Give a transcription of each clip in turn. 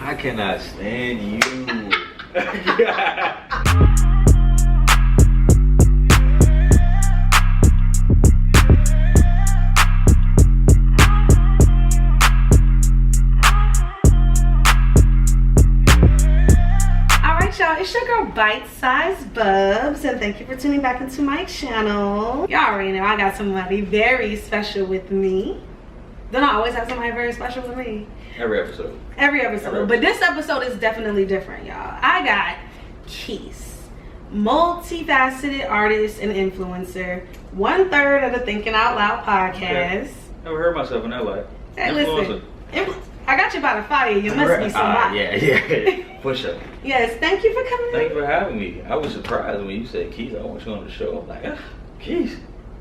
I cannot stand you. Y'all, it's your girl Bite-Sized Bubs, and thank you for tuning back into my channel. Y'all already know I got somebody very special with me. Don't I always have somebody very special with me? Every episode. Every episode. But this episode is definitely different, y'all. I got Quis, multifaceted artist and influencer, 1/3 of the Thinking Out Loud podcast. Okay. Never heard myself in that light. Hey, listen. I got you by the fire. You must be somebody. Yeah. Push up. Yes, thank you for coming. Thank you for having me. I was surprised when you said, Quis, I want you on the show. I'm like, Quis.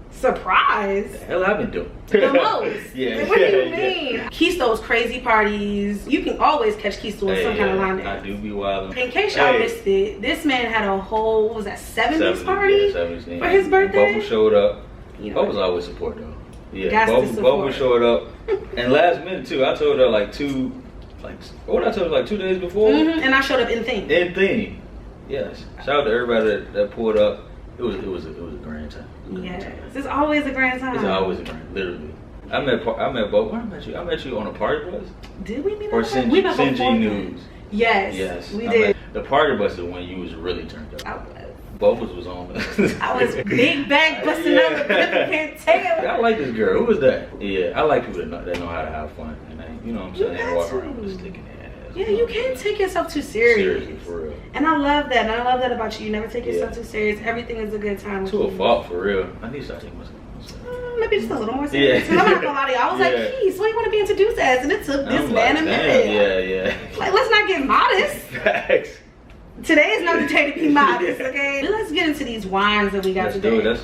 Surprise. The hell I've been doing? The most. Yeah. What do you mean? Quis those crazy parties. You can always catch Quis doing some kind of line dance. I do be wilding. In case y'all missed it, this man had a whole, what was that, 70s party? Yeah, 70s. For his birthday? Bubble showed up. You know, Bubbles always support though. Yeah, Bubble showed up. And last minute too, I told her like 2 days before? And I showed up in theme. In theme. Yes. Shout out to everybody that pulled up. It was a grand time. Yes. It's always a grand time. It's always a grand, literally. I met Bo. Where I met you? I met you on a party bus. Did we meet? Or Cingy News. Yes, we did. The party bus is when you was really turned up. I was. Bubbles was on. I was big bag busting up the can't tell. I like this girl. Who was that? Yeah, I like people that know how to have fun. And you know what I'm saying? They walk around with a stick in their ass. Yeah, you can't take yourself too serious. Seriously, for real. And I love that. And I love that about you. You never take yourself too serious. Everything is a good time. To a fault, for real. I need to start taking myself. Maybe just a little more serious. Yeah. I'm not gonna lie to you. I was like, Quis, what do you want to be introduced as? And it took this man a minute. Yeah. Like, let's not get modest. Facts. Today is not the day to be modest, okay? Let's get into these wines that we got today.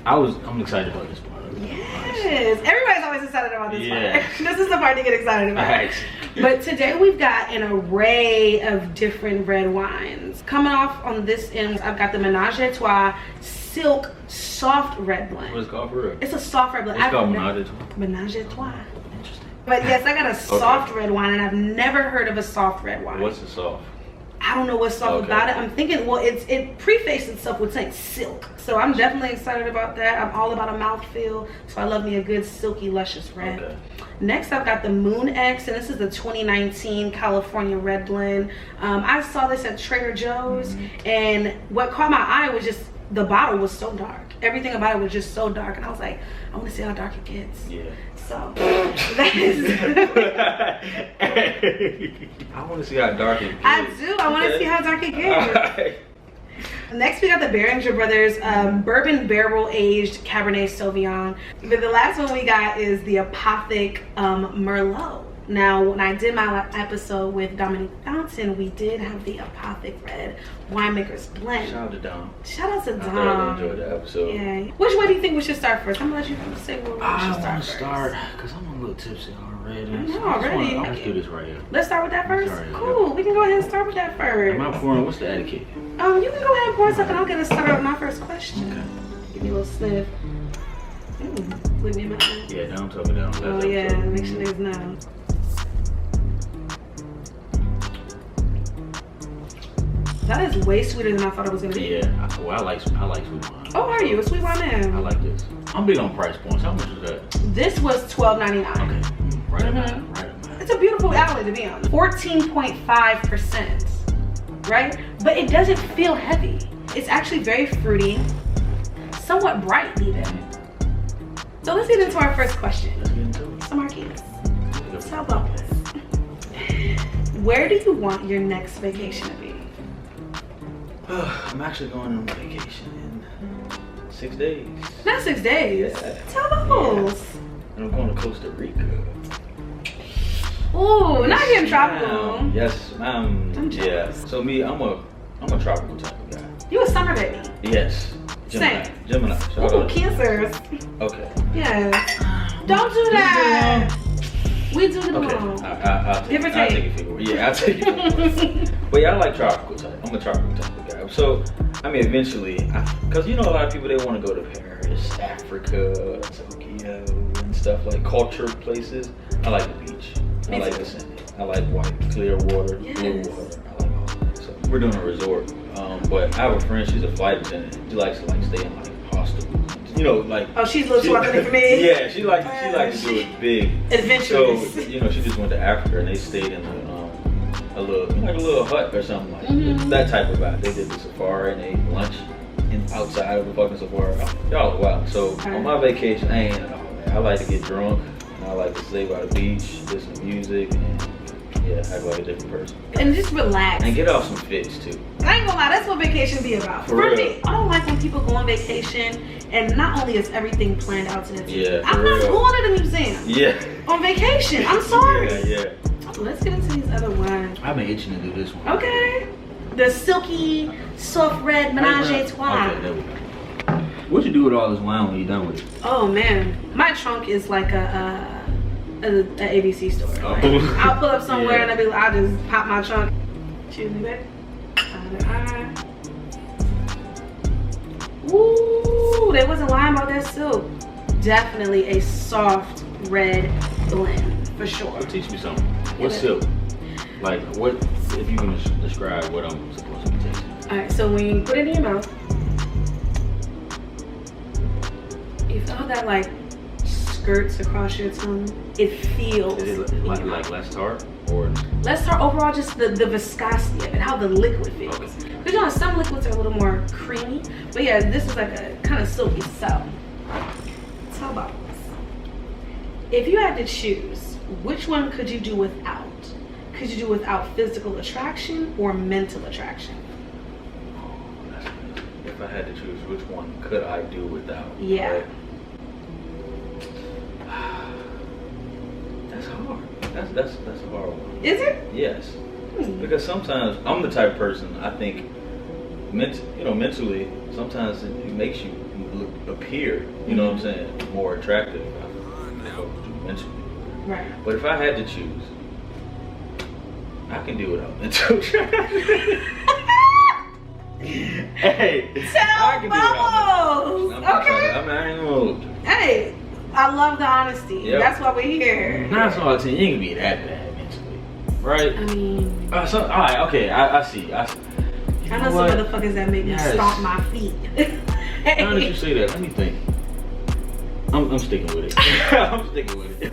I'm excited about this part. Yes, everybody's always excited about this part. This is the part to get excited about. Facts. But today we've got an array of different red wines. Coming off on this end, I've got the Menage a Trois Silk Soft Red Blend. What is it called for real? It's a soft red blend. It's called Menage a Trois? Menage a Trois. Interesting. But yes, I got a soft red wine, and I've never heard of a soft red wine. What's the soft? I don't know what's soft about it. I'm thinking, well, it prefaced itself with saying silk. So I'm definitely excited about that. I'm all about a mouthfeel, so I love me a good silky, luscious red. Okay. Next, I've got the Moon X, and this is the 2019 California Red Blend. I saw this at Trader Joe's, and what caught my eye was just the bottle was so dark. Everything about it was just so dark, and I was like, I want to see how dark it gets. Yeah. So that is. I want to see how dark it gets. I do. I want to see how dark it gets. Right. Next, we got the Behringer Brothers Bourbon Barrel Aged Cabernet Sauvignon. But the last one we got is the Apothic Merlot. Now, when I did my episode with Dominique Fountain, we did have the Apothic Red Winemaker's Blend. Shout out to Dom. Shout out to Dom. I thoroughly enjoyed the episode. Yeah. Which way do you think we should start first? I'm gonna let you say where we should start first. Because I'm a little tipsy already. I know already. Let's do this right here. Let's start with that first? Cool. We can go ahead and start with that first. Am I pouring? What's the etiquette? You can go ahead and pour something. I'll get us started with my first question. Okay. Give me a little sniff. Leave me in my hand. Yeah, Dom told me that. Oh yeah, make sure niggas know. That is way sweeter than I thought it was gonna be. Yeah, well, I like sweet wine. Oh, are you a sweet wine man? I like this. I'm big on price points. How much is that? This was $12.99. Okay, right on. It's a beautiful alley to be on. 14.5%, right? But it doesn't feel heavy. It's actually very fruity, somewhat bright even. So let's get into our first question. Let's get into it. Some marquees. Tell Bubblezz. Where do you want your next vacation to be? I'm actually going on vacation in 6 days. Not 6 days. Yeah. Tell Bubblezz. Yeah. And I'm going to Costa Rica. Ooh, not getting tropical. Yes, ma'am. Yeah. So me, I'm a tropical type of guy. You a summer baby? Yes. Same. Gemini. Ooh, Cancers. Okay. Yes. Don't do that. We do the okay. I'll take it for you. Yeah, I'll take it. But yeah, I like tropical type. I'm a tropical type of guy. So, I mean, eventually, because you know a lot of people, they want to go to Paris, Africa, Tokyo, and stuff like culture places. I like the beach. I like the sand. I like white, clear water, Yes. blue water. I like all that. So we're doing a resort. But I have a friend, she's a flight attendant. She likes to like stay in like hostels. You know, like Oh, she's a little too authentic for me. Yeah, she likes to do it big. Adventurous. So, you know, she just went to Africa and they stayed in a little hut or something like that type of vibe. They did the safari and they ate lunch outside of the fucking safari. Y'all, wow. So on my vacation, I ain't at all, man. I like to get drunk and I like to stay by the beach, listen to music, and yeah, act like a different person. And just relax. And get off some fits too. I ain't gonna lie, that's what vacation be about. For real. Me, I don't like when people go on vacation and not only is everything planned out to the T. Yeah, I'm not going to the museum. Yeah. On vacation. I'm sorry. Yeah. Let's get into these other ones. I've been itching to do this one. Okay. The silky, soft red menage a trois. Okay, there we go. What you do with all this wine when you're done with it? Oh man, my trunk is like a ABC store. Like, Oh. I'll pull up somewhere Yeah. and I'll just pop my trunk. Excuse me, baby. Ooh, they wasn't lying about that silk. Definitely a soft red blend for sure. Well, teach me something. What's silk? Like, what, if you can describe what I'm supposed to be tasting? All right, so when you put it in your mouth, you feel how that like skirts across your tongue. It feels. Is it like less tart or? Let's start overall just the viscosity of it, how the liquid feels. Okay. Because you know some liquids are a little more creamy, but yeah, this is like a kind of silky. So, Tell Bubblezz, if you had to choose, which one could you do without? Could you do without physical attraction or mental attraction? Oh, that's amazing. If I had to choose, which one could I do without? Yeah. Right? That's hard. That's a hard one. Is it? Yes. Because sometimes I'm the type of person, I think, mentally, sometimes it makes you appear, you know what I'm saying, more attractive mentally. Right. But if I had to choose, I can do without mental attraction. Hey, Tell Bubblezz. Okay. I ain't gonna hold you. Hey, I love the honesty. Yep. That's why we're here. 9 times out of 10, you ain't gonna be that bad mentally, right? I mean, All right, okay, I see. I know some motherfuckers that make me stomp my feet. Now that you say that, let me think. I'm sticking with it. I'm sticking with it.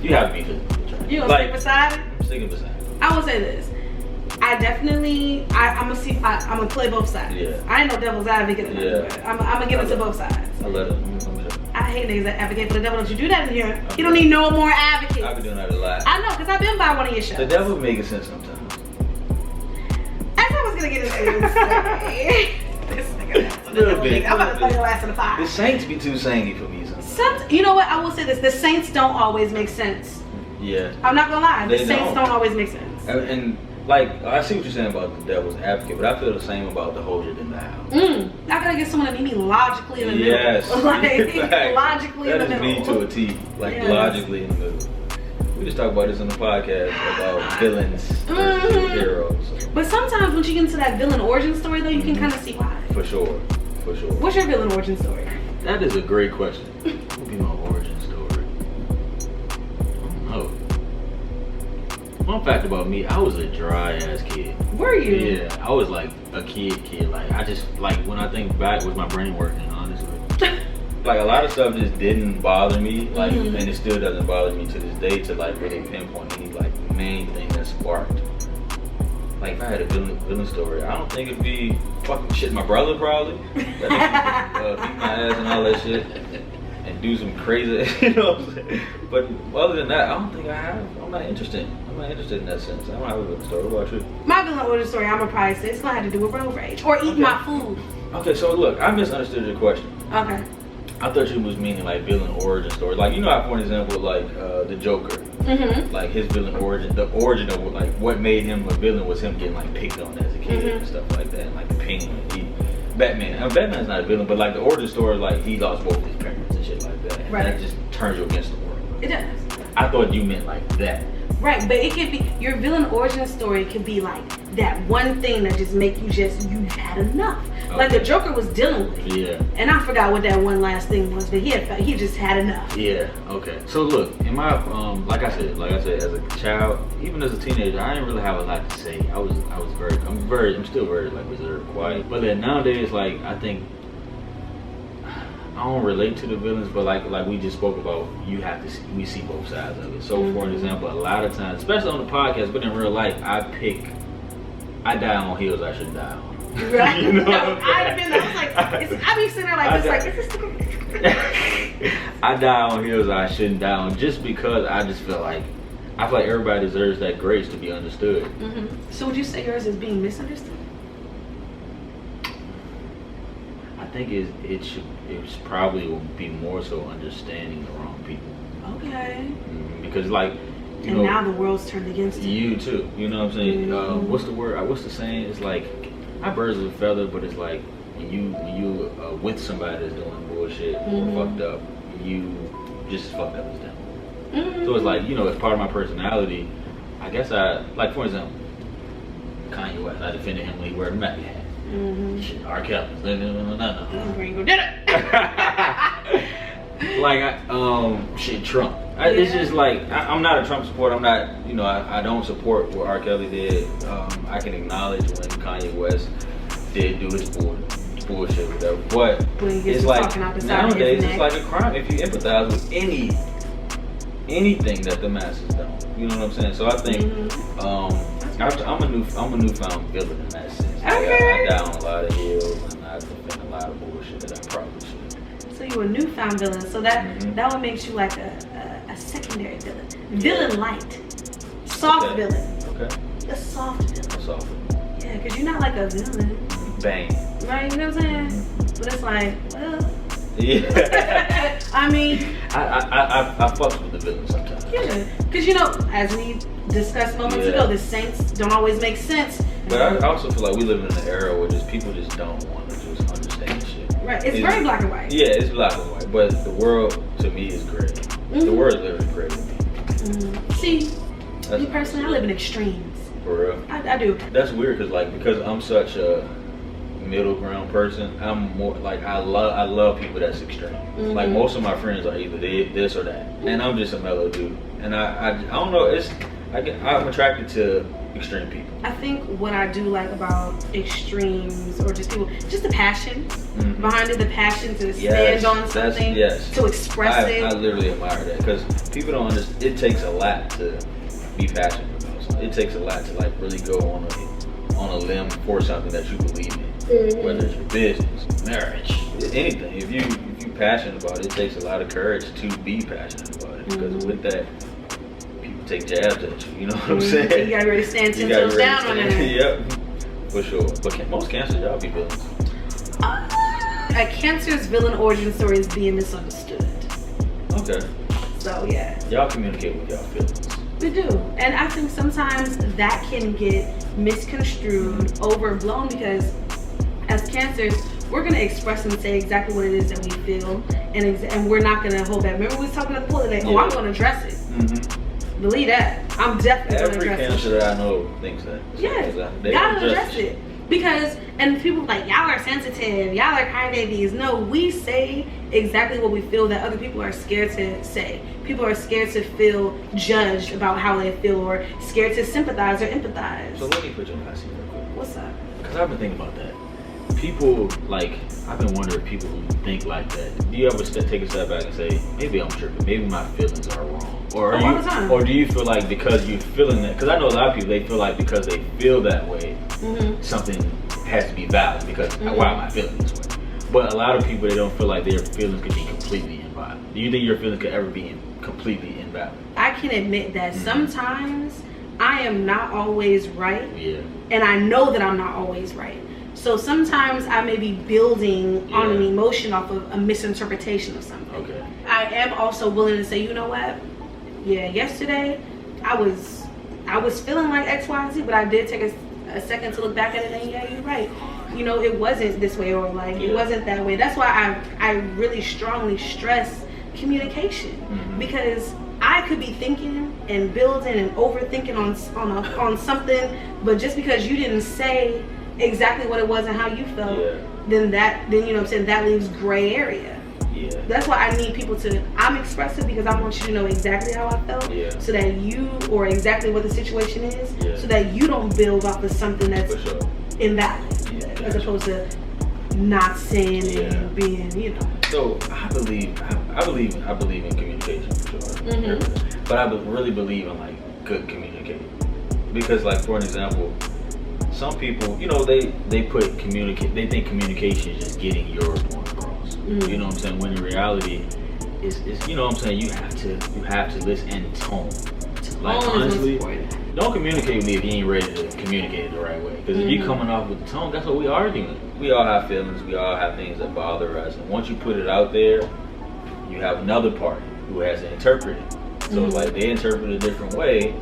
You have to be physical. You gonna stick beside it? I'm sticking beside it. I will say this. I'm gonna play both sides. Yeah. I ain't no devil's advocate. Yeah. I'm gonna give it to both sides. I let it. I hate niggas that advocate for the devil. Don't you do that in here? You don't need no more advocates. I've been doing that a lot. I know, because I've been by one of your shows. The devil makes sense sometimes. As I was gonna get into this nigga. I'm about to throw your ass in the fire. The saints be too zany for me sometimes. You know what? I will say this. The saints don't always make sense. Yeah. I'm not gonna lie. The They saints don't always make sense. And like, I see what you're saying about the devil's advocate, but I feel the same about the hold it in the house. I gotta get someone to meet me logically in the middle. Yes. Like, logically in the middle. That is me to a T. Like, Yes. logically in the middle. We just talk about this on the podcast about villains versus heroes. So. But sometimes when you get into that villain origin story, though, you can kind of see why. For sure. What's your villain origin story? That is a great question. What would be my origin story? I don't know. Fun fact about me, I was a dry ass kid. Were you? Yeah, I was like a kid. Like, I just, like, when I think back, was my brain working, honestly? Like, a lot of stuff just didn't bother me, like, and it still doesn't bother me to this day to, like, really pinpoint any, like, main thing that sparked. Like, if I had a villain story, I don't think it'd be fucking shit my brother, probably. Beat my ass and all that shit. And do some crazy, you know what I'm saying? But other than that, I don't think I have. I'm not interested in that sense. I don't have a villain story. What about you? My villain origin story, I'm gonna probably say it's gonna have to do with road rage or eating my food. Okay, so look, I misunderstood your question. Okay. I thought you was meaning like villain origin story. Like, you know how, for example, like the Joker, like his villain origin, the origin of like what made him a villain was him getting like picked on as a kid and stuff like that, and like the pain. Batman. Batman's not a villain, but like the origin story, like he lost both his parents and shit like that. Right. And that just turns you against the world. It does. I thought you meant like that. Right, but it could be your villain origin story could be like that one thing that just make you you've had enough. Okay. Like the Joker was dealing with. Yeah. And I forgot what that one last thing was, but he just had enough. Yeah. Okay. So look, in my like I said, as a child, even as a teenager, I didn't really have a lot to say. I'm still very like reserved, quiet. But then nowadays, like I think I don't relate to the villains, but like we just spoke about, we see both sides of it. So for example, a lot of times, especially on the podcast, but in real life, I die on heels I shouldn't die on. Right. You know? No, I was like, I be sitting there like this, I die on heels I shouldn't die on, just because I feel like everybody deserves that grace to be understood. So would you say yours is being misunderstood? I think it's probably will be more so understanding the wrong people. Okay. Because like, you know, now the world's turned against you too. You know what I'm saying? What's the word? What's the saying? It's like, not birds of a feather, but it's like when you with somebody that's doing bullshit or fucked up, you just as fucked up as them. So it's like, you know, as part of my personality, I guess like for example, Kanye West. I defended him when he wore the MAGA hat. Shit, R. Kelly. No. Did it? Like shit, Trump. It's just like I'm not a Trump supporter. I'm not, you know, I don't support what R. Kelly did. I can acknowledge when Kanye West did do his bullshit or whatever. But it's like nowadays it's like a crime if you empathize with anything that the masses don't. You know what I'm saying? So I think I'm a newfound villain in that sense. Okay. I die on a lot of hills and I defend a lot of bullshit that I probably shouldn't. So you're a newfound villain. So that what makes you like a secondary villain. Villain light. Soft villain. Okay. A soft villain. A soft villain. Yeah, because you're not like a villain. Bang. Right, you know what I'm saying? But it's like, well. Yeah. I mean. I fuck with the villain sometimes. Yeah. Because, you know, as we discussed moments ago, the saints don't always make sense. But I also feel like we live in an era where people just don't want to just understand shit. Right, it's very black and white. Yeah, it's black and white, but the world to me is gray. The world is literally gray to me. See, me personally, I live in extremes. For real? I do. That's weird because I'm such a middle ground person. I'm more like I love people that's extreme. Like most of my friends are either this or that, and I'm just a mellow dude. And I don't know. I'm attracted to extreme people. I think what I do like about extremes or just people, just the passion behind it, the passion to stand on something, to express it. I literally admire that because people don't understand. It takes a lot to be passionate about something. It takes a lot to like really go on a limb for something that you believe in, whether it's your business, marriage, anything. If you passionate about it, it takes a lot of courage to be passionate about it because with that, take jabs at you, you know what I'm saying? You gotta really stand 10 toes down on it. Yep, for sure. But most cancers, y'all be villains. A cancer's villain origin story is being misunderstood. Okay. So yeah. Y'all communicate with y'all feelings. We do. And I think sometimes that can get misconstrued, overblown, because as cancers, we're gonna express and say exactly what it is that we feel, and we're not gonna hold back. Remember we was talking at the pool today, I'm gonna address it. Believe that. I'm definitely going to address it. Every cancer that I know thinks that. Yes. Gotta address it. Because, and people are like, y'all are sensitive, y'all are crybabies. No, we say exactly what we feel that other people are scared to say. People are scared to feel judged about how they feel or scared to sympathize or empathize. So let me put you on the hot seat real quick. What's up? Because I've been thinking about that. People, like, I've been wondering if people who think like that, do you ever take a step back and say, maybe I'm tripping, maybe my feelings are wrong? Or do you feel like because you're feeling that, because I know a lot of people, they feel like because they feel that way, something has to be valid because why am I feeling this way? But a lot of people, they don't feel like their feelings could be completely invalid. Do you think your feelings could ever be completely invalid? I can admit that sometimes I am not always right. Yeah. And I know that I'm not always right. So sometimes I may be building on an emotion off of a misinterpretation of something. Okay. I am also willing to say, you know what? Yeah, yesterday I was feeling like X, Y, and Z, but I did take a second to look back at it and yeah, you're right. You know, it wasn't this way or like it wasn't that way. That's why I really strongly stress communication because I could be thinking and building and overthinking on something, but just because you didn't say exactly what it was and how you felt, then you know what I'm saying, that leaves gray area. Yeah. That's why I need people to, I'm expressive because I want you to know exactly how I felt, so that you, or exactly what the situation is, so that you don't build off of something that's invalid, as opposed to not saying and being, you know. So I believe in communication for sure, but I really believe in like good communicating, because like for an example, some people, you know, they think communication is just getting your point across. You know what I'm saying? When in reality, it's you know what I'm saying, you have to listen and tone. Like honestly, don't communicate with me if you ain't ready to communicate it the right way. Because if you're coming off with the tone, that's what we arguing. We all have feelings. We all have things that bother us. And once you put it out there, you have another party who has to interpret it. So it's like they interpret it a different way.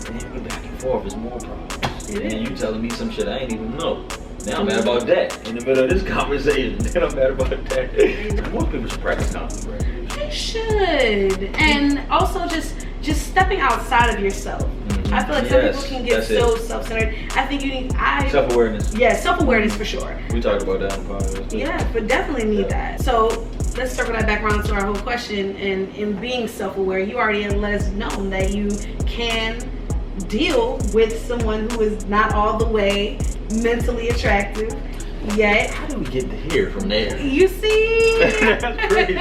Then we back and forth. It's more problems. And you telling me some shit I ain't even know. Now I'm mad about that in the middle of this conversation. Then I'm mad about that. Most people should practice conflict resolution. They should. And also just stepping outside of yourself. I feel like some people can get so self-centered. I think you need self-awareness. Yeah, self-awareness for sure. We talked about that on the podcast too. Yeah, but definitely need that. So let's circle that back around to our whole question. And in being self-aware, you already have let us know that you can deal with someone who is not all the way mentally attractive yet. How do we get to here from there? You see? That's crazy.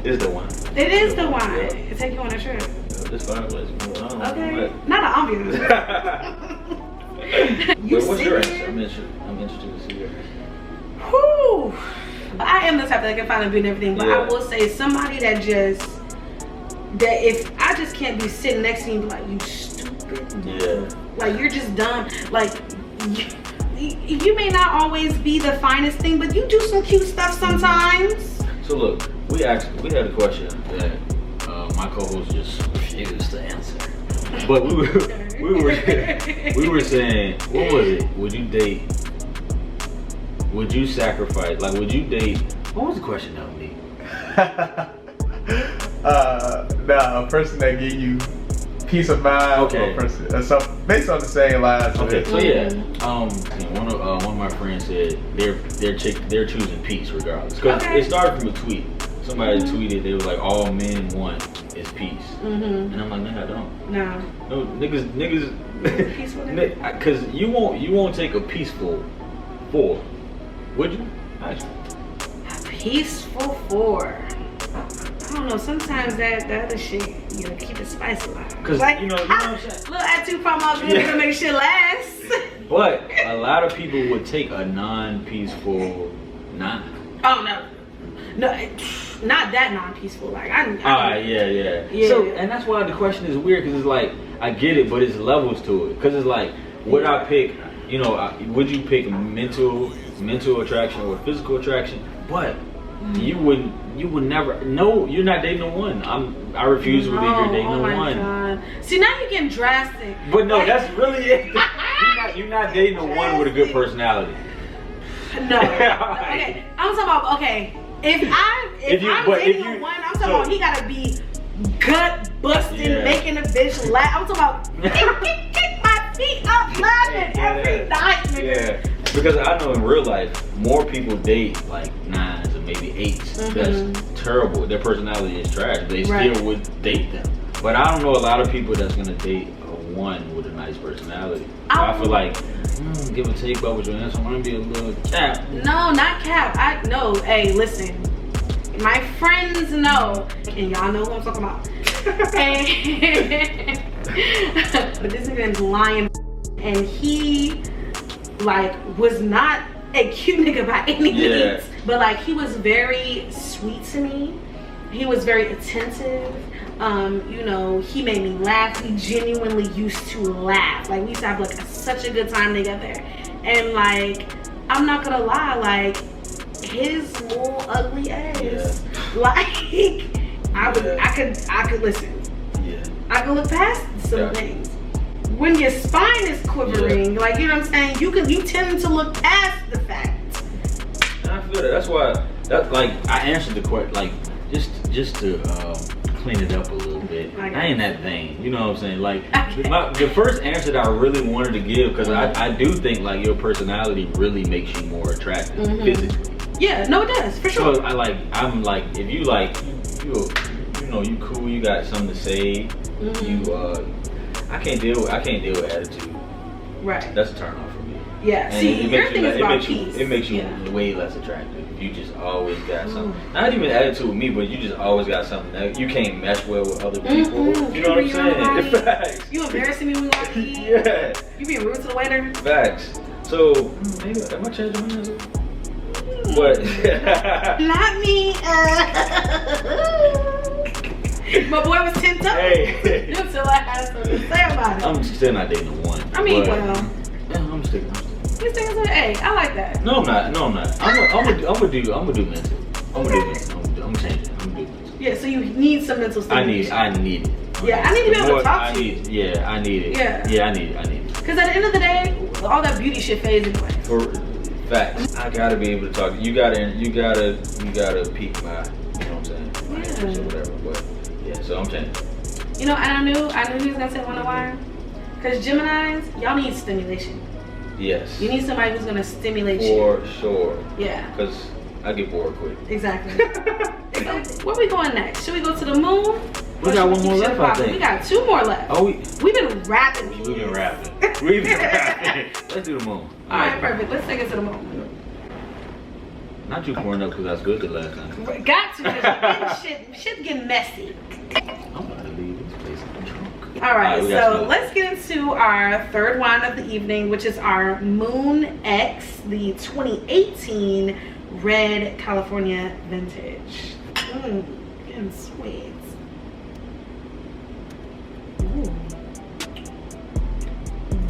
It's the one. It is the one. It take you on a trip. This fireplace. Okay. Not an obvious. What's your answer? I'm interested to see yours. Whew. I am the type that can find a beauty and everything, but I will say somebody that if I just can't be sitting next to you and be like, you stupid. Like you're just dumb. Like you may not always be the finest thing, but you do some cute stuff sometimes. So look, we had a question that my co-host just refused to answer. But we were saying, what was it? Would you sacrifice? Like, would you date? What was the question that me? A person that give you peace of mind. Okay. Or a person, so based on the same lines. Okay. So one of my friends said they're choosing peace regardless. Because it started from a tweet. Somebody tweeted, they were like, all men want is peace. And I'm like, no, I don't. No, niggas, peaceful. Because you won't take a peaceful 4, would you? A peaceful 4. I don't know. Sometimes the other shit, you know, keep it spicy. Because like, you know what I'm saying. Little attitude promos to make shit last. But a lot of people would take a non-peaceful 9. Oh no. No, not that non-peaceful. Like yeah. So, and that's why the question is weird, because it's like, I get it, but it's levels to it. Because it's like, would I pick, you know, would you pick mental attraction or physical attraction? But you would never. No, you're not dating no one. I refuse to believe you're dating no one. God. See, now you're getting drastic. But no, that's really it. You're not dating no one with a good personality. No. Okay, I'm talking about If I'm dating one, I'm talking about he gotta be gut busting, making a bitch laugh. I'm talking about kick my feet up laughing every night, nigga. Yeah, because I know in real life, more people date like 9s and maybe 8s. That's terrible. Their personality is trash. They still would date them. But I don't know a lot of people that's gonna date a 1 with a nice personality. I feel like, give or take, but with your answer, I want to be a little cap. No, not cap. No, hey, listen. My friends know, and y'all know who I'm talking about. But this nigga's lying, and he like was not a cute nigga by any means, but like he was very sweet to me. He was very attentive. You know, he made me laugh. We genuinely used to laugh. Like we used to have like such a good time together. And like, I'm not gonna lie, like his little ugly ass, like I could listen. I could look past some things. When your spine is quivering, like, you know what I'm saying, you tend to look past the fact. And I feel that. That's why I answered the question, like just to clean it up a little bit I ain't that vain. You know what I'm saying? Like the first answer that I really wanted to give, because I do think like your personality really makes you more attractive physically. Yeah, no, it does for sure. So I'm like, if you like, you know, you cool, you got something to say. I can't deal with attitude. Right. That's a turn off for me. Yeah. And See, your thing is about peace. It makes you way less attractive. You just always got something. Not even attitude with me, but you just always got something that you can't mesh well with other people. You know what I'm saying? Facts. You embarrassing me when we walk in. Yeah. You being rude to the waiter. Facts. So maybe am I changing my answer? But not me. My boy was 10 up. Hey. Until I had something to say about it. I'm still not dating a one. I mean, but, well. Yeah, I'm sticking. You sticking to it? Hey, I like that. No, I'm not. I'm gonna do mental. I'm gonna change it. I'm gonna do mental. Yeah, so you need some mental stimulation. I need it. Yeah, I need to be able to talk to you. Yeah, I need it. Yeah, I need it. Because at the end of the day, all that beauty shit fades anyway. For facts, I gotta be able to talk. You gotta peek my, you know what I'm saying? My interest or whatever. But yeah, so I'm changing. You know, and I knew he was gonna say one of why. Because Geminis, y'all need stimulation. Yes. You need somebody who's gonna stimulate you. For sure. Yeah. Because I get bored quick. Exactly. Where we going next? Should we go to the moon? We got one more left, I think. We got 2 more left. Oh, we've been rapping. We've been rapping. Let's do the moon. All right, perfect. Let's take it to the moon. Not too pouring up because I was good the last time. Got to. Shit's getting messy. I'm about to leave this place in the trunk. All right, so let's get into our third wine of the evening, which is our Moon X, the 2018 Red California Vintage. Getting sweet. Ooh.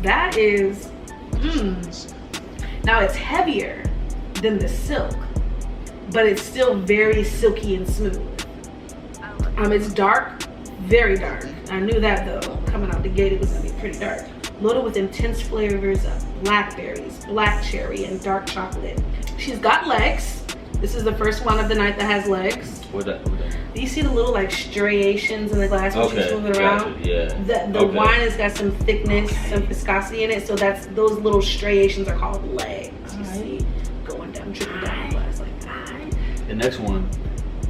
That is, Now it's heavier than the silk, but it's still very silky and smooth. It's dark, very dark. I knew that though. Coming out the gate, it was gonna be pretty dark. Loaded with intense flavors of blackberries, black cherry, and dark chocolate. She's got legs. This is the first one of the night that has legs. What that? Do you see the little like striations in the glass when she's moving around? Yeah. The wine has got some thickness, some viscosity in it, so those little striations are called legs. You see, going down, dripping down the glass like that. The next one,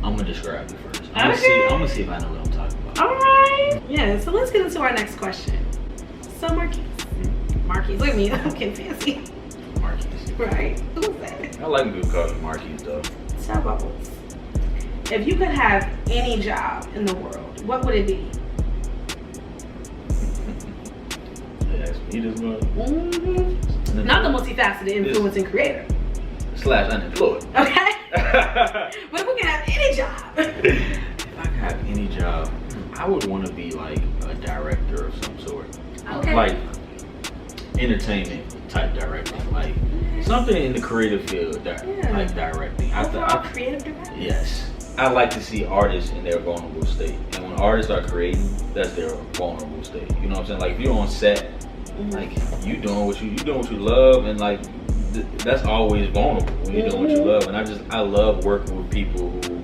I'm gonna describe it first. I'm gonna see if I know what I'm talking about. All right. Yeah. So let's get into our next question. So Marquise, look at me. I'm getting fancy. Marquise. Right. Who's that? I like people calling me Marquise though. Tell Bubblezz. If you could have any job in the world, what would it be? He just want. Not the multifaceted influencing creator. / unemployed. Okay. But if we can have any job. If I could have any job, I would want to be like a director of some sort. Okay. Like entertainment type directing, like something in the creative field, like directing. Creative directing. Yes. I like to see artists in their vulnerable state, and when artists are creating, that's their vulnerable state. You know what I'm saying? Like if you're on set, like you doing what you love, and like that's always vulnerable when you're doing what you love. And I love working with people who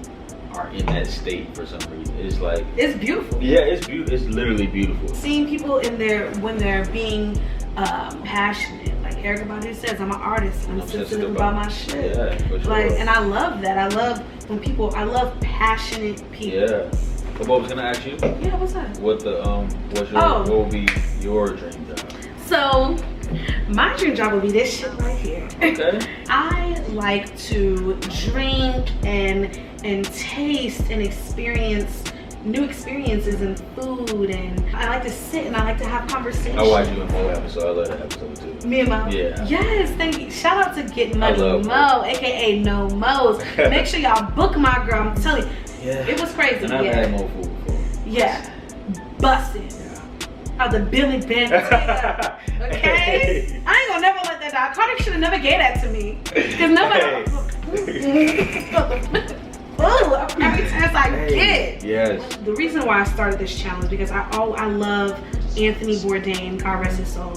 are in that state for some reason. It's like it's beautiful. Yeah, it's beautiful. It's literally beautiful. Seeing people when they're being passionate. Like Erykah Badu says, I'm an artist. I'm sensitive about my shit. Yeah, for sure. Like, and I love that. I love passionate people. Yeah. So what was gonna ask you? Yeah, what's that? What would be your dream job? So my dream job would be this shit right here. Okay. I like to drink and taste and experience new experiences in food, and I like to sit and I like to have conversations. I watched you in Mo episode. I love that episode too. Me and Mo? Yeah. Yes, thank you. Shout out to Get Money Mo, aka No Mo's. Make sure y'all book my girl. I'm telling you. Yeah. It was crazy. And I've had Mo food before. Yeah. Busted. Out the Billy Band. Okay? I ain't gonna never let that die. Carter should have never gave that to me. Because nobody. Ooh, every chance I get. Yes. The reason why I started this challenge because I love Anthony Bourdain, God rest his soul,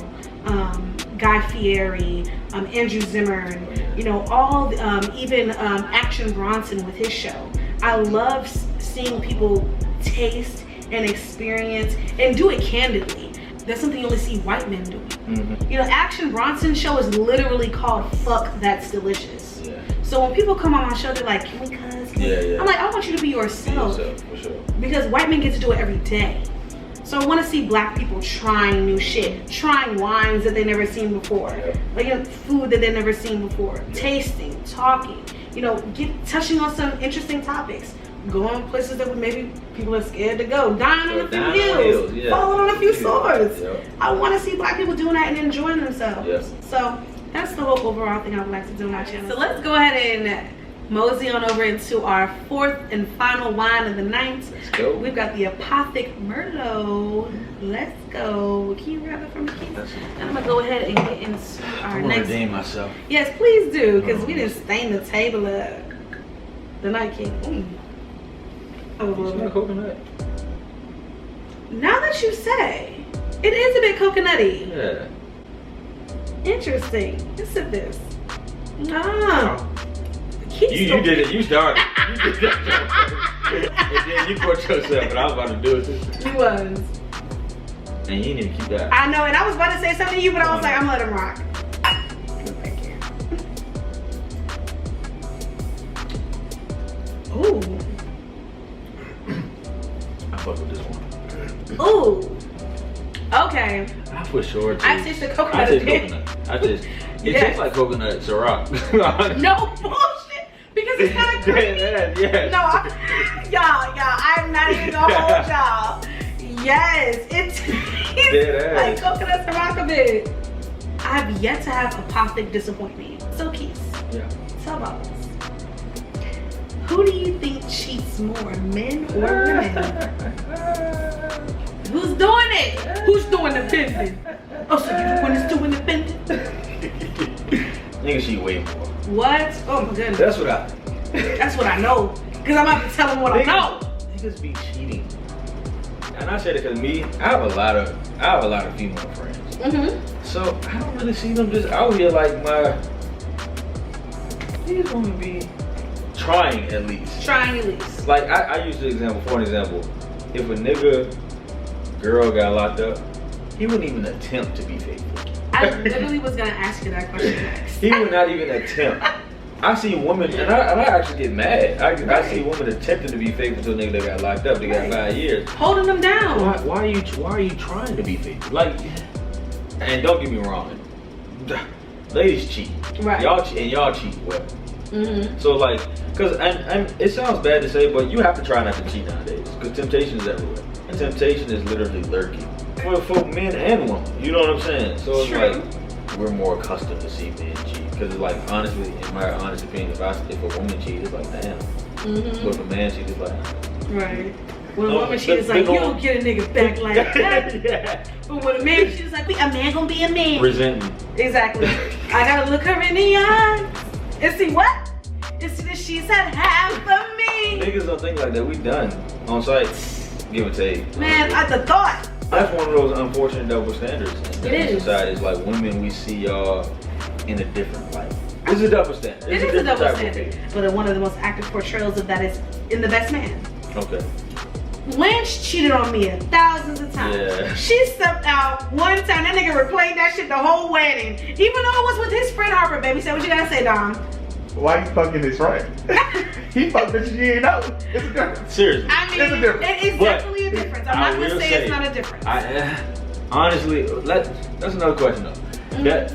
Guy Fieri, Andrew Zimmern, you know, all even Action Bronson with his show. I love seeing people taste and experience and do it candidly. That's something you only see white men doing. Mm-hmm. You know, Action Bronson's show is literally called Fuck That's Delicious. Yeah. So when people come on my show, they're like, can we cuss? Yeah. I'm like, I want you to be yourself. For sure. Because white men get to do it every day. So I want to see black people trying new shit, trying wines that they never seen before, like, you know, food that they never seen before, tasting, talking, you know, touching on some interesting topics, going places that maybe people are scared to go, dying on a few hills, falling on a few swords. I want to see black people doing that and enjoying themselves. So that's the whole overall thing I would like to do on my channel. So let's go ahead and mosey on over into our fourth and final wine of the night. Let's go. We've got the Apothic Merlot. Let's go. Can you grab it from the case? And I'm gonna go ahead and get into our next. Redeem myself. Yes, please do, because we didn't stain the table up. The Night King. You smell coconut? Now that you say, it is a bit coconutty. Yeah. Interesting. Let's sip this. You did it. You started. You did that. And then you caught yourself, but I was about to do it too. You was. And you didn't even keep that. I know, and I was about to say something to you, but I was like, I'm gonna let him rock. Ooh. I fuck with this one. Ooh. Okay. I for sure. I taste the coconut. I taste coconut. It tastes like coconut Ciroc. No bullshit. Because it's kind of creamy. Yeah. No, y'all, I'm not even gonna hold y'all. Yes, it tastes like coconut Ciroc a bit. I've yet to have Apothic disappoint me. So Quis. Yeah. Tell Bubblezz. Who do you think cheats more, men or women? Who's doing it? Who's doing the bending? Oh, so you're the one that's doing the bending? Nigga cheat way more. What? Oh my goodness. That's what I know. Cause I'm about to tell him what I know. Niggas be cheating. And I said it cause me, I have a lot of female friends. Mm-hmm. So I don't really see them just out here like these women be trying at least. Like I use the example, for an example, if a nigga girl got locked up, he wouldn't even attempt to be faithful. I literally was gonna ask you that question next. He would not even attempt. I see women, and I actually get mad. I see women attempting to be faithful to a nigga that got locked up. They got 5 years, holding them down. Why are you trying to be faithful? Like, and don't get me wrong, ladies cheat. Right. Y'all cheat well. Mm-hmm. So like, cause and it sounds bad to say, but you have to try not to cheat nowadays, cause temptation is everywhere, and temptation is literally lurking for men and women. You know what I'm saying? So it's like we're more accustomed to see men cheat, cause it's like, honestly, in my honest opinion, if a woman cheats, it's like damn. Mm-hmm. But if a man cheats, it's like right. When a woman cheats, it's like you don't get a nigga back like that. Yeah. But when a man cheats, like a man gonna be a man. Resentment. Exactly. I gotta look her in the eyes and see what? And see that she's had half of me. Niggas don't think like that. We done on site. Give or take. Man, at the thought. That's one of those unfortunate double standards in society. It's like women, we see y'all in a different light. It's a double standard. It is a double standard. But one of the most active portrayals of that is in The Best Man. Okay. Lynch cheated on me thousands of times. Yeah. She stepped out one time. That nigga replayed that shit the whole wedding. Even though it was with his friend Harper, baby. So what you gotta say, Dom? Why you fucking his friend? He fucked bitches you ain't know. It's a difference. Seriously. I mean, it's a difference. It is definitely a difference. I'm not gonna say it's not a difference. Honestly, that's another question though. Mm-hmm. That,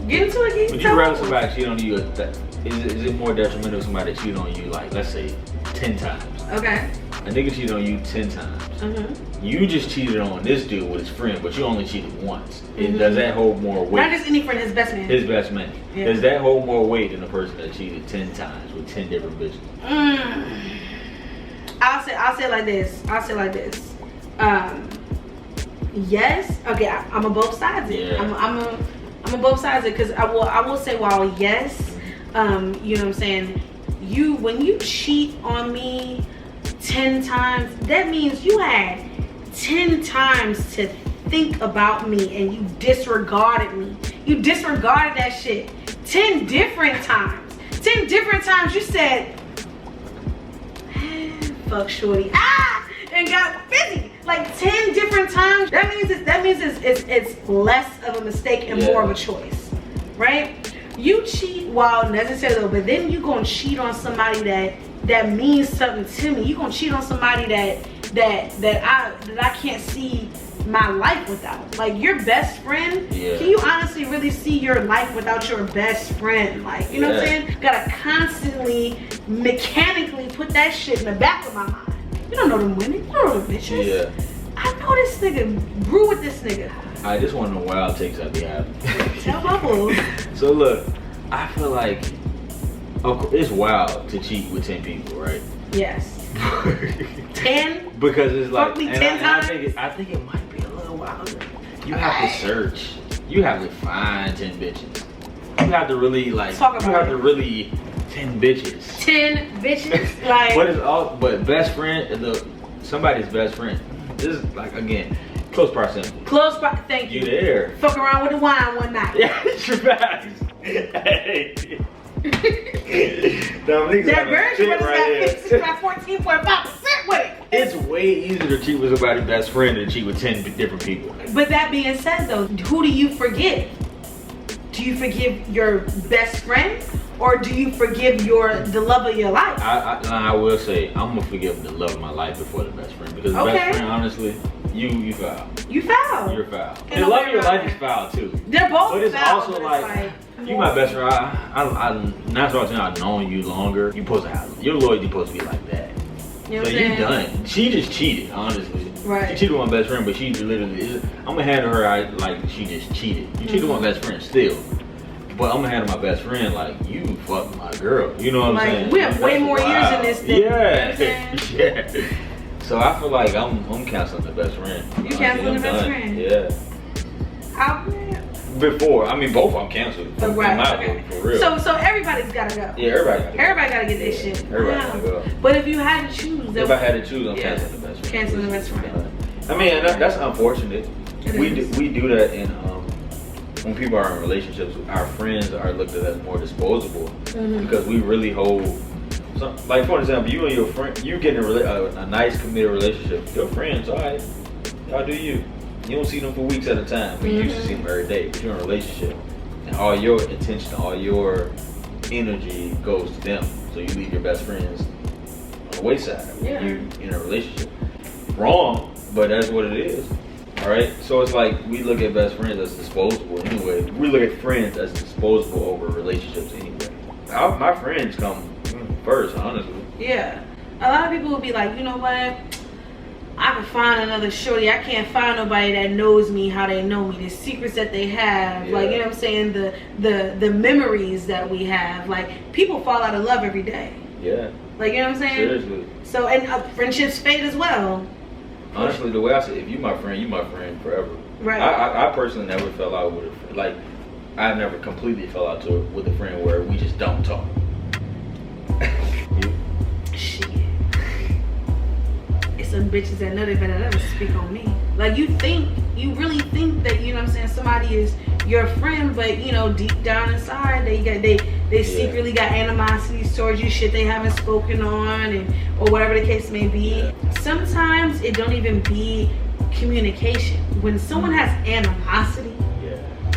get into it. Would you rather somebody cheat on you? Is it more detrimental if somebody cheat on you, like, let's say 10 times? Okay. A nigga cheated on you 10 times. Mm-hmm. You just cheated on this dude with his friend, but you only cheated once. Mm-hmm. Does that hold more weight? Not just any friend, his best man. His best man. Yeah. Does that hold more weight than a person that cheated 10 times with 10 different bitches? I'll say it like this. Yes. Okay, I'm a both sides it. Yeah. I'm a both sides it, because I will say, while yes, you know what I'm saying, when you cheat on me 10 times, that means you had 10 times to think about me and you disregarded me. You disregarded that shit 10 different times. 10 different times you said, fuck shorty, and got busy. like 10 different times, that means it's less of a mistake and more of a choice, right? You cheat while necessary though, but then you gonna cheat on somebody that means something to me. You gonna cheat on somebody that I can't see my life without. Like your best friend, can you honestly really see your life without your best friend? Like, you know what I'm saying? Gotta constantly mechanically put that shit in the back of my mind. You don't know them women, you don't know them bitches. Yeah. I know this nigga grew with this nigga. I just want to know wild takes I be having. Tell Bubblezz. So look, I feel like it's wild to cheat with 10 people, right? Yes. 10? Because it's like, Fuck me 10 times? I think it might be a little wilder. You have to search. You have to find 10 bitches. You have to really like. Talk about you have to really 10 bitches. 10 bitches, like. But best friend, somebody's best friend. This is like again, close proximity. Thank you. You there? Fuck around with the wine one night. Yeah, it's your facts. Hey. That virgin got 14.5% with it. It's way easier to cheat with somebody's best friend than cheat with 10 different people. But that being said though, who do you forgive? Do you forgive your best friend? Or do you forgive the love of your life? I will say, I'm gonna forgive the love of my life before the best friend. Because the best friend, honestly, you foul. You foul. You're foul. And the love of your life is foul too. They're both foul. But it's also like you my best friend. I'm not talking I've known you longer. You supposed to have your loyalty supposed to be like that. You know so you done. She just cheated, honestly. Right. She cheated with my best friend, but she literally I'm gonna handle her like she just cheated. You cheated with my best friend still. But I'm gonna handle my best friend like you fucked my girl. You know what I'm saying? We have way more years in this than yeah. So I feel like I'm canceling the best friend. You canceling the best friend? Yeah. How? Before, I mean both I'm canceled. Right. For real. So everybody's gotta go. Yeah, everybody gotta get their shit. Everybody gotta go. But if you had to choose, if I had to choose, I'm canceling the best friend. Canceling the best friend. I mean, that's unfortunate. We do that in when people are in relationships. Our friends are looked at as more disposable because we really hold. Like for example, you and your friend, you get in a nice committed relationship. Your friends, alright, y'all do you. You don't see them for weeks at a time. But you used to see them every day. But you're in a relationship, and all your attention, all your energy goes to them. So you leave your best friends on the wayside. Yeah. You're in a relationship. Wrong, but that's what it is. All right. So it's like we look at best friends as disposable anyway. We look at friends as disposable over relationships anyway. My friends come first, honestly. Yeah. A lot of people will be like, you know what? I can find another shorty. I can't find nobody that knows me how they know me. The secrets that they have, like, you know what I'm saying? The memories that we have. Like, people fall out of love every day. Yeah. Like, you know what I'm saying? Seriously. So, and friendships fade as well. Honestly, the way I say, if you my friend forever. Right. I personally never fell out with a friend. Like, I never completely fell out with a friend where we just don't talk. Shit. It's some bitches that know they better never speak on me. Like, you really think that, you know what I'm saying, somebody is your friend, but, you know, deep down inside, they secretly got animosities towards you, shit they haven't spoken on, or whatever the case may be. Yeah. Sometimes it don't even be communication. When someone has animosity,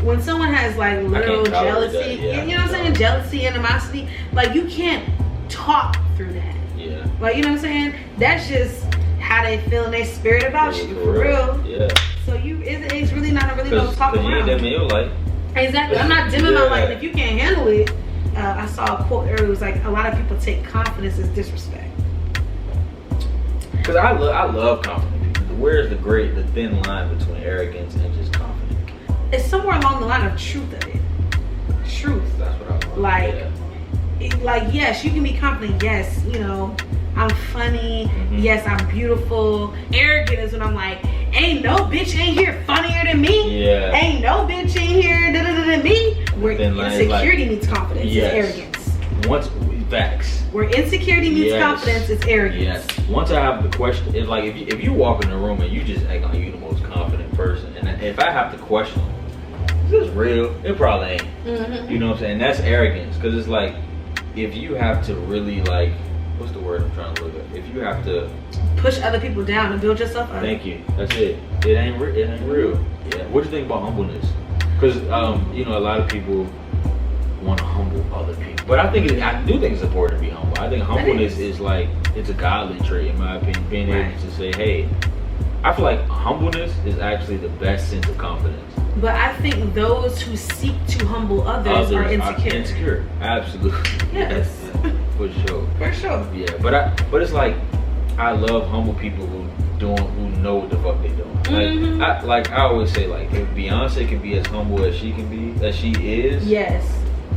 when someone has like little jealousy, you know what I'm saying, jealousy, animosity, like you can't talk through that. Yeah. Like, you know what I'm saying? That's just how they feel in their spirit about you, for real. Yeah. So it's really not really no talk around. You ain't that in your life. Exactly. I'm not dimming my life. If you can't handle it, I saw a quote earlier. It was like, a lot of people take confidence as disrespect. Because I love confident people. Where's the thin line between arrogance and just confidence? It's somewhere along the line of truth of it. Truth. That's what I want. Like, yes, you can be confident. Yes, you know, I'm funny. Yes, I'm beautiful. Arrogant is when I'm like, ain't no bitch in here funnier than me. Yeah. Ain't no bitch in here than me. Where insecurity meets confidence is arrogance. Facts. Where insecurity meets confidence is arrogance. Yes. Once I have the question, it's like if you walk in the room and you just act like you're the most confident person, and if I have to question, is this real? It probably ain't. You know what I'm saying? That's arrogance, because it's like if you have to really like what's the word I'm trying to look at? If you have to push other people down and build yourself up. Thank you. That's it. It ain't real. Yeah. What do you think about humbleness? Because you know, a lot of people want to humble other people, but I do think it's important to be humble. I think humbleness is like, it's a godly trait in my opinion. Being able to say, hey, I feel like humbleness is actually the best sense of confidence. But I think those who seek to humble others are insecure. Absolutely. Yes. For sure. For sure. Yeah, but it's like, I love humble people who know what the fuck they doing. Like I always say, like, if Beyonce can be as humble as she can be, as she is. Yes.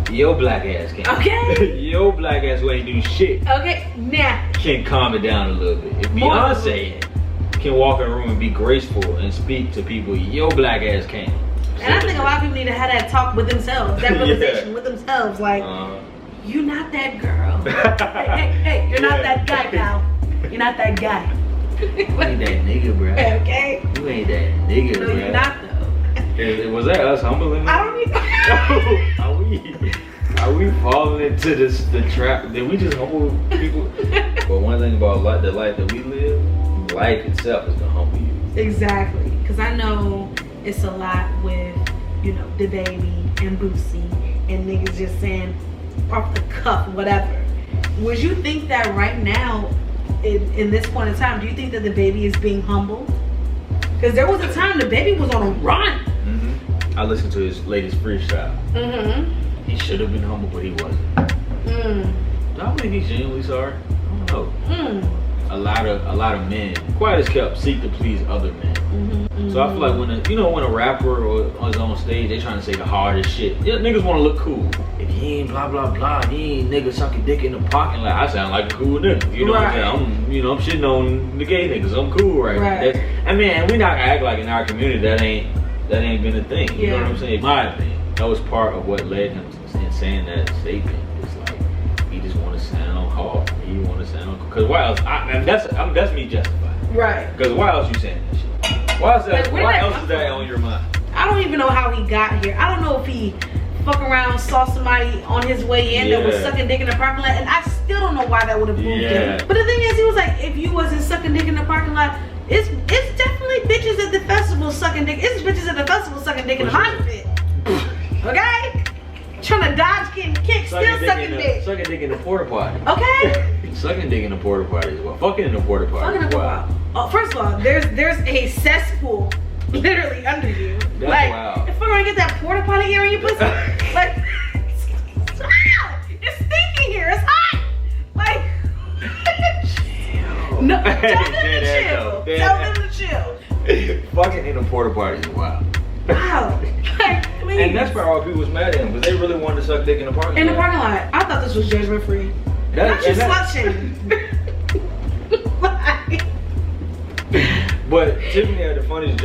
Your black ass can. Okay. Your black ass who ain't do shit. Okay. Nah. Can calm it down a little bit. If Beyonce can walk in a room and be graceful and speak to people, your black ass can. And I think a lot of people need to have that talk with themselves, that realization with themselves, like, you're not that girl. hey, you're not that guy, pal. You're not that guy. You ain't that nigga, bro. Okay. You ain't that nigga, bro. No, you're not though. Was that us humbling? I don't even. Are we falling into the trap? Did we just humble people? But one thing about the life that we live, life itself is gonna humble you. Exactly, because I know it's a lot with, you know, the baby and Boosie and niggas just saying off the cuff whatever. Would you think that right now, in this point in time, do you think that the baby is being humbled? Because there was a time the baby was on a run. I listened to his latest freestyle. He should have been humble, but he wasn't. Do I believe he's genuinely sorry? I don't know. A lot of men, quiet as kept, seek to please other men. So I feel like when a rapper or is on stage, they trying to say the hardest shit. Yeah, niggas want to look cool. If he ain't blah blah blah, he ain't nigga sucking dick in the parking lot, I sound like a cool nigga. You know what I'm saying? I'm shitting on the gay niggas. I'm cool right now. I mean, we not act like in our community that ain't been a thing. You know what I'm saying? In my opinion, that was part of what led him to saying that statement. It's like he just want to sound hard. He want to sound, because why else? That's me justifying. Right. Because why else you saying that shit? Why else is that on your mind? I don't even know how he got here. I don't know if he fuck around, saw somebody on his way in that was sucking dick in the parking lot, and I still don't know why that would have moved him. But the thing is, he was like, if you wasn't sucking dick in the parking lot, it's definitely bitches at the festival sucking dick. It's bitches at the festival sucking dick in the mosh pit. Okay? Trying to dodge getting kicked, still sucking dick. Sucking dick in the porta potty. Okay? Sucking dick in the porta potty as well. Fucking in the porta potty. Fucking in the porta potty. Oh, first of all, there's a cesspool literally under you. That's like, wild. if we're gonna get that porta potty air in your pussy, like, it's stinky here. It's hot. Like, chill. No, tell them to chill. Tell them to chill. Fucking in the porta potty is wild. Wow. Like, please. And that's probably why people was mad at him, because they really wanted to suck dick in the parking lot. In the parking lot. I thought this was judgment free. Not you slut shaming. But Tiffany had the funniest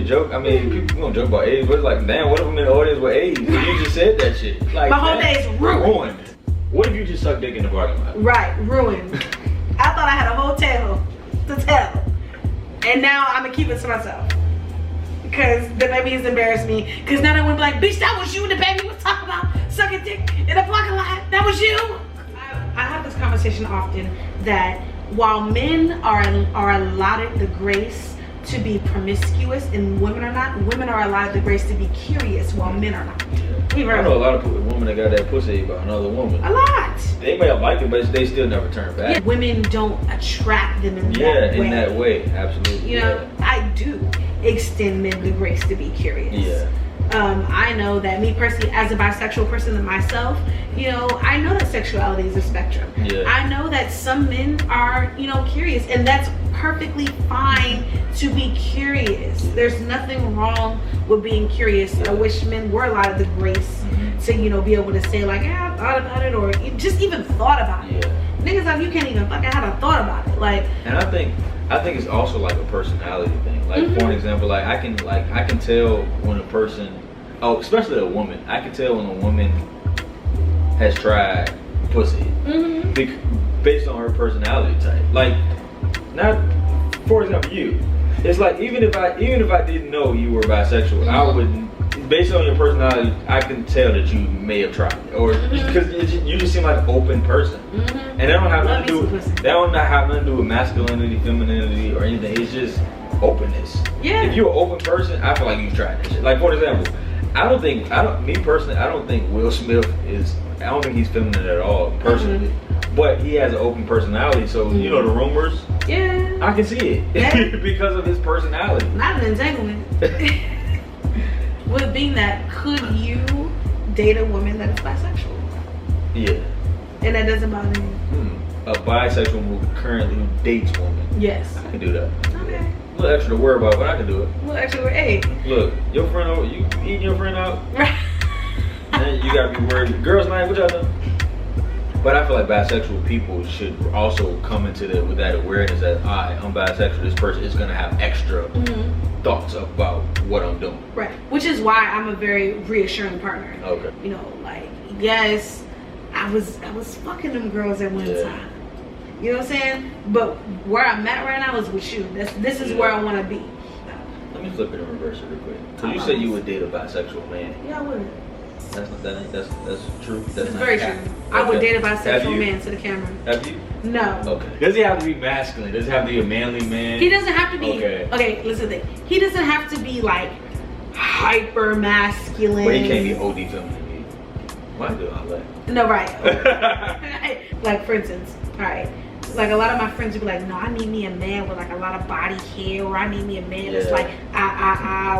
joke. I mean, people gonna joke about AIDS, but it's like, damn, what if I'm in the audience with AIDS? And you just said that shit. Like, my whole day's ruined. What if you just sucked dick in the parking lot? Right, ruined. I thought I had a whole tale to tell, and now I'm gonna keep it to myself because the baby has embarrassed me. Because now they would be like, bitch, that was you and the baby was talking about sucking dick in the parking lot. That was you. I have this conversation often that while men are allotted the grace to be promiscuous and women are not, women are allotted the grace to be curious while men are not. I know a lot of women that got that pussy by another woman. A lot. They may have liked it, but they still never turn back. Yeah, women don't attract them in that way. Yeah, in that way, absolutely. You know, I do extend men the grace to be curious. Yeah. I know that me personally, as a bisexual person myself, you know, I know that sexuality is a spectrum. Yeah. I know that some men are, you know, curious, and that's perfectly fine to be curious. There's nothing wrong with being curious. I wish men were allowed the grace to, you know, be able to say like, yeah, I thought about it, or just even thought about it. Niggas like, you can't even fucking have a thought about it. Like, and I think it's also like a personality thing. Like for an example, like I can tell when a person, especially a woman, I can tell when a woman has tried pussy based on her personality type. Like, not for example you. It's like even if I didn't know you were bisexual, I would based on your personality, I can tell that you may have tried it, or because you just seem like an open person, and that don't have nothing to do. That don't have nothing to do with masculinity, femininity, or anything. It's just openness. Yeah. If you're an open person, I feel like you've tried that shit. Like for example, I don't think Will Smith is. I don't think he's feminine at all, personally. But he has an open personality, so you know the rumors. Yeah. I can see it because of his personality. Not an entanglement. With being that, could you date a woman that is bisexual? Yeah. And that doesn't bother you? A bisexual who currently dates women. Yes. I can do that. Okay. A little extra to worry about, but I can do it. Well, actually, hey. Look, your friend over, you eating your friend out? Right. Then you gotta be worried. Girls' night, what y'all doing? But I feel like bisexual people should also come into with that awareness that I'm bisexual. This person is gonna have extra thoughts about what I'm doing. Right. Which is why I'm a very reassuring partner. Okay. You know, like, yes, I was fucking them girls at one time. You know what I'm saying? But where I'm at right now is with you. This is where I want to be. Let me flip it in reverse real quick. So you said you would date a bisexual man. Yeah, I would. That's true. That's It's very true. I would date a bisexual man to the camera. Have you? No. Okay. Does he have to be masculine? Does he have to be a manly man? He doesn't have to be. Okay. Listen to this. He doesn't have to be like hyper masculine. But he can't be OD feminine. Why do I like? No, right. Like for instance, all right. Like a lot of my friends would be like, no, I need me a man with like a lot of body hair, or I need me a man that's like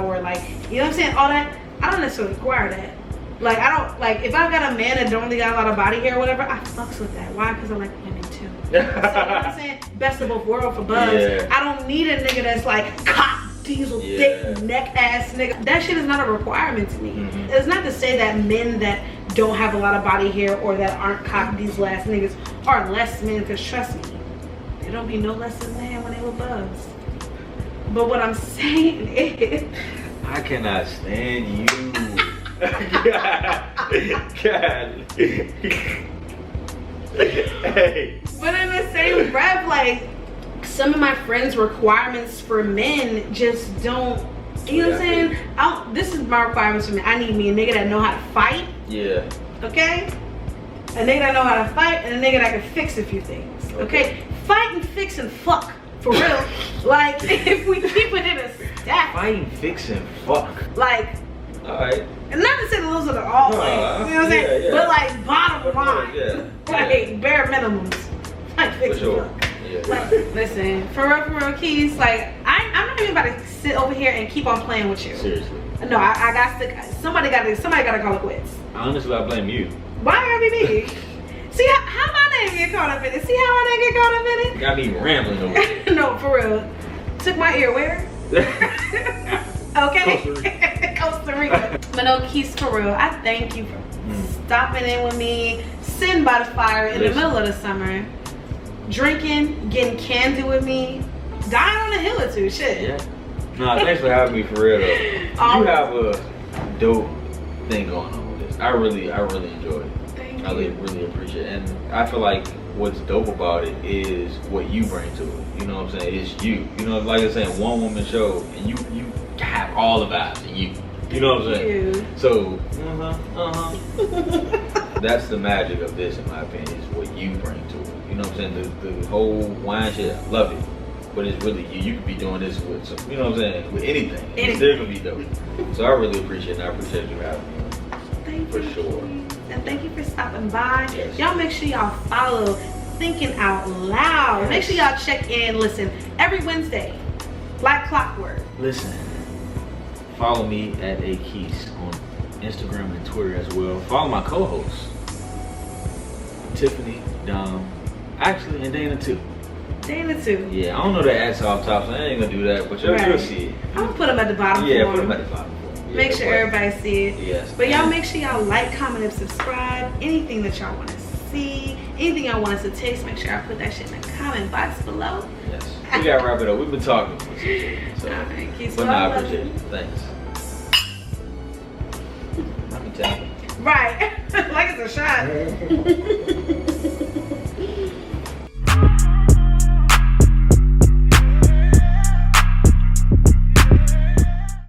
or like, you know what I'm saying? All that. I don't necessarily require that. Like I don't like if I got a man that don't really got a lot of body hair or whatever, I fucks with that. Why? Because I like women too. So, you know what I'm saying? Best of both worlds for Buzz. Yeah. I don't need a nigga that's like cock diesel thick neck ass nigga. That shit is not a requirement to me. It's not to say that men that don't have a lot of body hair or that aren't cock diesel ass niggas are less men, because trust me, they don't be no less than man when they were Buzz. But what I'm saying is, I cannot stand you. God. Hey. But in the same breath, like some of my friends' requirements for men just don't. You know what I'm saying? This is my requirements for men. I need me a nigga that know how to fight. Yeah. Okay. A nigga that know how to fight and a nigga that can fix a few things. Okay. Fight and fix and fuck for real. Like if we keep it in a stack. Fight and fix and fuck. Like. All right. And not to say those are the all ways, you know what I'm saying? Yeah. But like bottom line, like bare minimums, like fix it up. Yeah. Like, listen, for real, Quis, like I'm not even about to sit over here and keep on playing with you. Seriously. No, I got to. Somebody got to call it quits. Honestly, I blame you. Why gotta be me? See how my name get caught up in it? See how my name get caught up in it? Got me rambling over it. No, for real. Took my ear where? Okay. Costa Rica. But no, Quis, for real, I thank you for stopping in with me, sitting by the fire in the middle of the summer, drinking, getting candid with me, dying on a hill or two, shit. Yeah. No, thanks for having me, for real though. You have a dope thing going on with this. I really enjoy it. Thank you. I really appreciate it. And I feel like what's dope about it is what you bring to it. You know what I'm saying? It's you. You know, like I was saying, one woman show, and you have all the vibes in you. You know what I'm saying? So, that's the magic of this, in my opinion, is what you bring to it. You know what I'm saying? The whole wine shit, I love it. But it's really you. You could be doing this with some, you know what I'm saying, with anything. It's still gonna be dope. So I really appreciate it, and I appreciate you having me. Thank for you. Sure. And thank you for stopping by. Yes. Y'all make sure y'all follow Thinking Out Loud. Make sure y'all check in, listen, every Wednesday, like clockwork. Listen. Follow me at Quis on Instagram and Twitter as well. Follow my co-hosts, Tiffany, Dom, actually, and Dana too. Dana too. Yeah, I don't know the ads off top, so I ain't gonna do that, but you'll see it. I'm gonna put them at the bottom. Yeah, put them at the bottom. Yeah, make sure everybody see it. Yes. But y'all make sure y'all like, comment, and subscribe. Anything that y'all want to see, anything y'all want us to taste, make sure I put that shit in the comment box below. Yes. We gotta wrap it up. We've been talking for so. All right, Quis, but I appreciate it. Thanks. Let me tap it. Right. Like it's a shot.